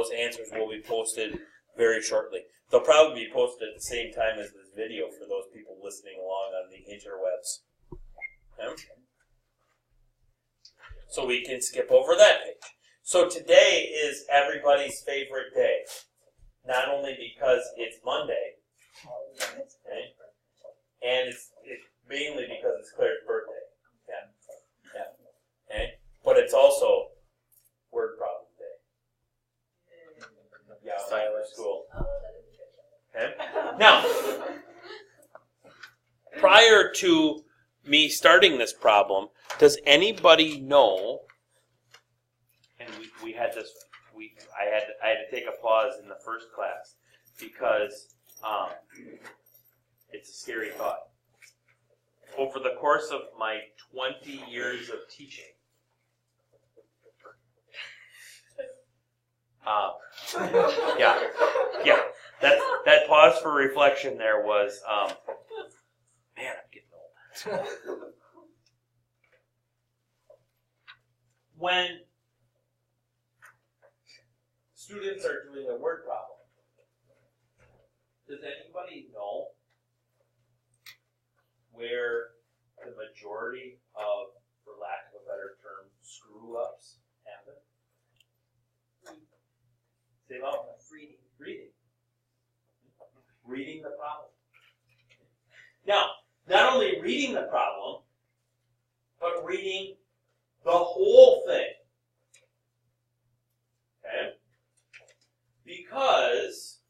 those answers will be posted very shortly. They'll probably be posted at the same time as this video for those people listening along on the interwebs. Okay? So we can skip over that page. So today is everybody's favorite day. Not only because it's Monday, okay, and it's mainly because it's Claire's birthday. Yeah. Okay? But it's also word problem day. Yeah, for school. Okay? Now, prior to me starting this problem, does anybody know? And we had this. I had to take a pause in the first class because it's a scary thought. Over the course of my 20 years of teaching, that pause for reflection there was, man, I'm getting old. When students are doing a word problem, does anybody know where the majority of, for lack of a better term, screw-ups happen? Say it out. Reading the problem. Now, not only reading the problem, but reading the whole thing. Okay? Because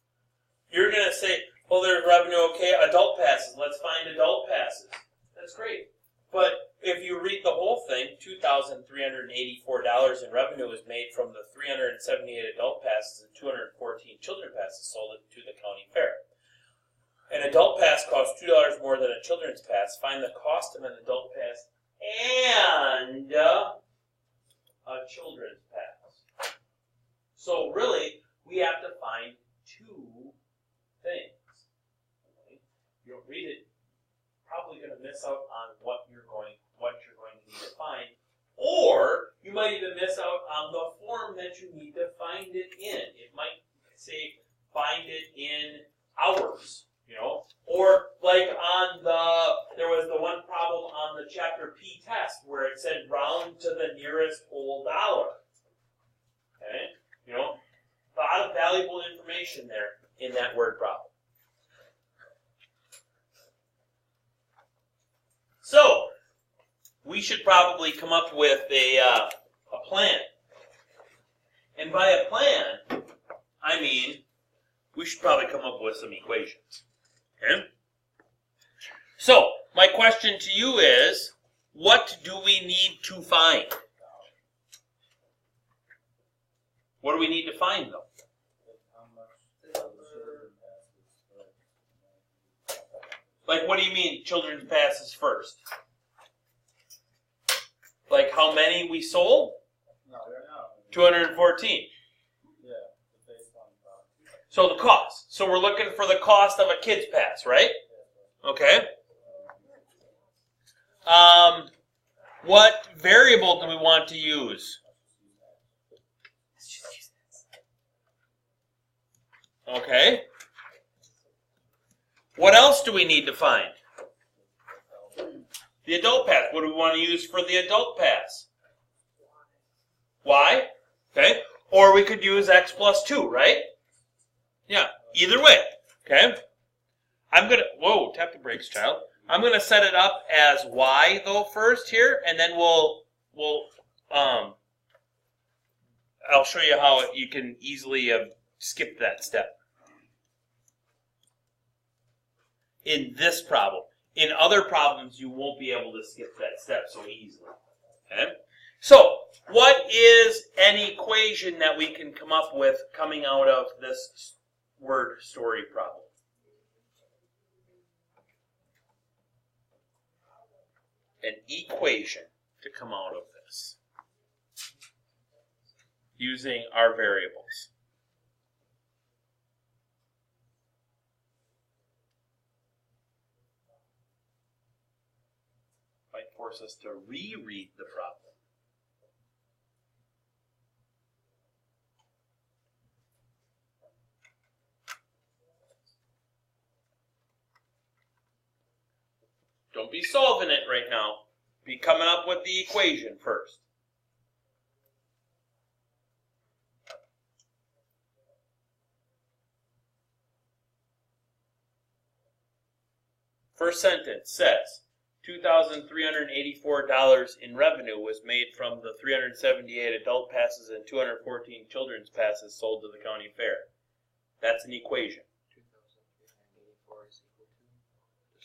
you're going to say, well, there's revenue, okay, adult passes. Let's find adult passes. That's great. But if you read the whole thing, $2,384 in revenue was made from the 378 adult passes and 214 children passes sold to the county fair. An adult pass costs $2 more than a children's pass. Find the cost of an adult pass and a children's pass. So really, we have to find two things. Okay? You don't read it, probably going to miss out on what you're going to need to find, or you might even miss out on the form that you need to find it in. It might say find it in hours, or like there was the one problem on the chapter P test where it said round to the nearest whole dollar. Okay, a lot of valuable information there in that word problem. So, we should probably come up with a plan. And by a plan, I mean we should probably come up with some equations. Okay? So, my question to you is, what do we need to find? What do we need to find, though? Like, what do you mean children's passes first? Like how many we sold? No, they're not. 214. Yeah, the baseline cost. So the cost. So we're looking for the cost of a kid's pass, right? Okay. What variable do we want to use? Okay. What else do we need to find? The adult pass. What do we want to use for the adult pass? Y. Okay. Or we could use x plus 2, right? Yeah. Either way. Okay. Whoa, tap the brakes, child. I'm gonna set it up as y though first here, and then I'll show you how you can easily skip that step. In this problem. In other problems, you won't be able to skip that step so easily. Okay? So, what is an equation that we can come up with coming out of this word story problem? An equation to come out of this using our variables. Might force us to reread the problem. Don't be solving it right now. Be coming up with the equation first. First sentence says, $2,384 in revenue was made from the 378 adult passes and 214 children's passes sold to the county fair. That's an equation. 2,384 is equal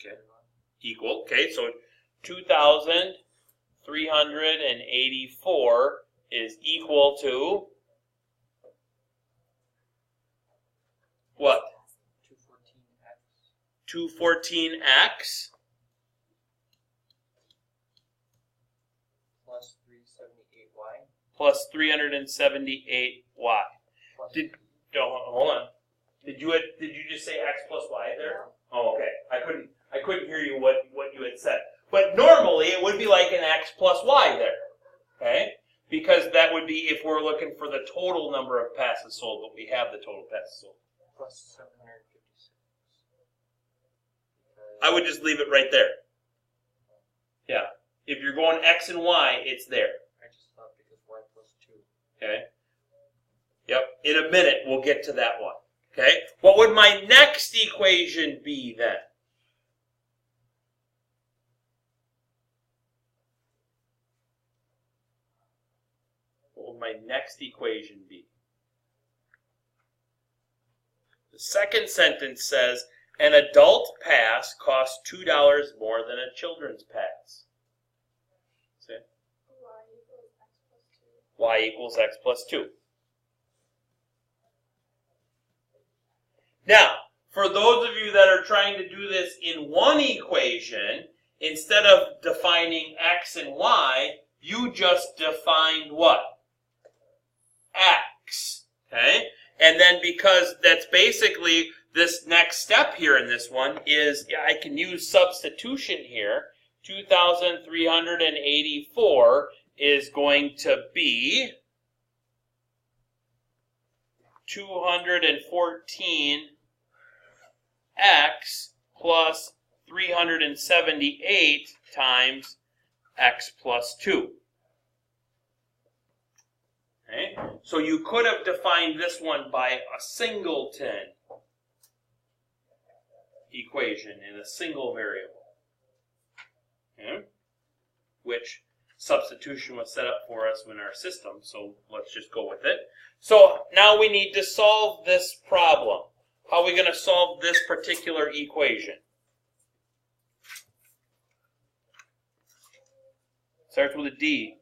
to? Okay. Equal. Okay, so 2,384 is equal to what? 214x plus 378y plus 378y. Hold on. Did you just say x plus y there? Oh, okay. I couldn't hear you what you had said. But normally it would be like an x plus y there. Okay? Because that would be if we're looking for the total number of passes sold, but we have the total passes sold. plus 756. I would just leave it right there. Yeah. If you're going x and y, it's there. I just thought because y plus 2. Okay? Yep. In a minute, we'll get to that one. Okay? What would my next equation be then? What would my next equation be? The second sentence says, an adult pass costs $2 more than a children's pass. See? Y equals x plus 2. Now, for those of you that are trying to do this in one equation, instead of defining x and y, you just defined what? X. Okay? And then because that's basically this next step here in this one is, I can use substitution here. 2,384 is going to be 214 x plus 378 times x plus 2. Okay? So you could have defined this one by a singleton equation in a single variable. Okay? Which substitution was set up for us in our system, so let's just go with it. So now we need to solve this problem. How are we going to solve this particular equation? Starts with a D.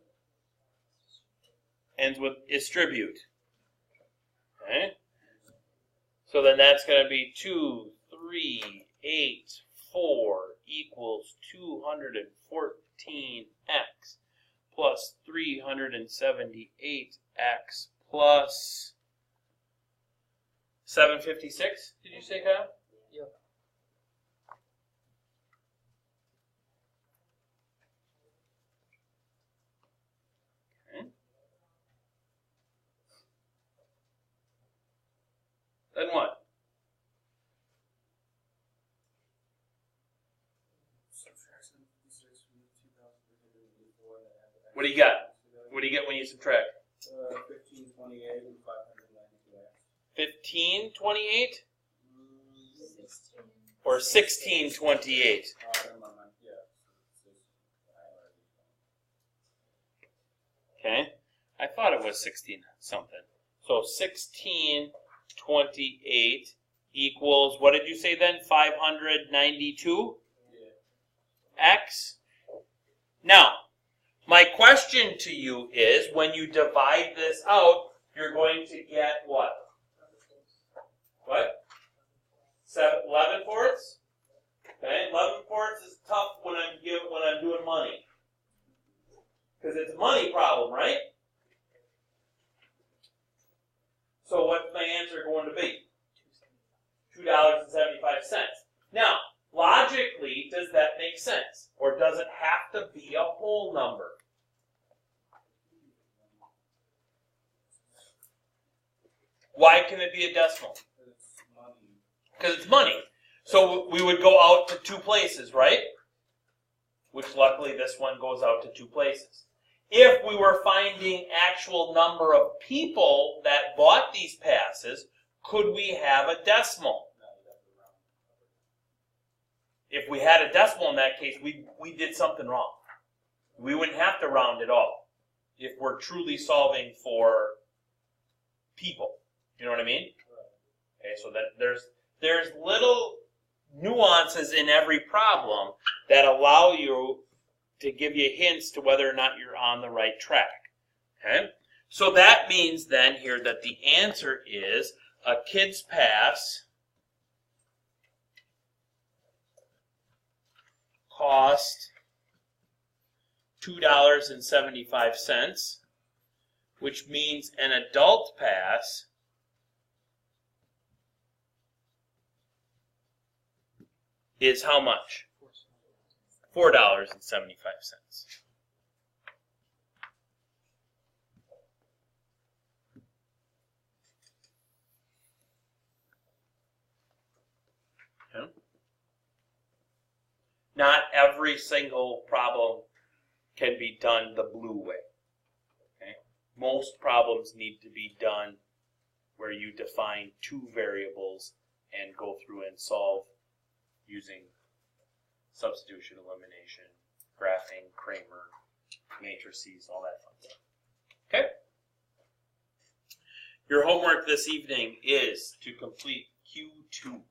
Ends with distribute. Okay? So then that's going to be 2, 3, 8, 4 equals 214x plus 378x plus 756, did you say, Kyle? Yep. Okay. Then what? What do you got? What do you get when you subtract? 1528 and 592x. 1528 or 1628? Never mind. Yeah. Okay. I thought it was 16 something. So 1628 equals, what did you say then? 592 x? Now, my question to you is, when you divide this out, you're going to get what? What? 11 fourths? Okay, 11 fourths is tough when I'm doing money. Because it's a money problem, right? So what's my answer going to be? $2.75. Now, logically, does that make sense? Or does it have to be a whole number? Why can it be a decimal? Because it's money. So we would go out to two places, right? which luckily this one goes out to 2 places. If we were finding actual number of people that bought these passes, could we have a decimal? If we had a decimal in that case, we did something wrong. We wouldn't have to round at all if we're truly solving for people. You know what I mean? Okay, so that there's little nuances in every problem that allow you to give you hints to whether or not you're on the right track. Okay? So that means then here that the answer is a kid's pass cost $2.75, which means an adult pass is how much? $4.75. Okay. Not every single problem can be done the blue way. Okay? Most problems need to be done where you define 2 variables and go through and solve using substitution, elimination, graphing, Kramer, matrices, all that fun stuff. Okay? Your homework this evening is to complete Q2.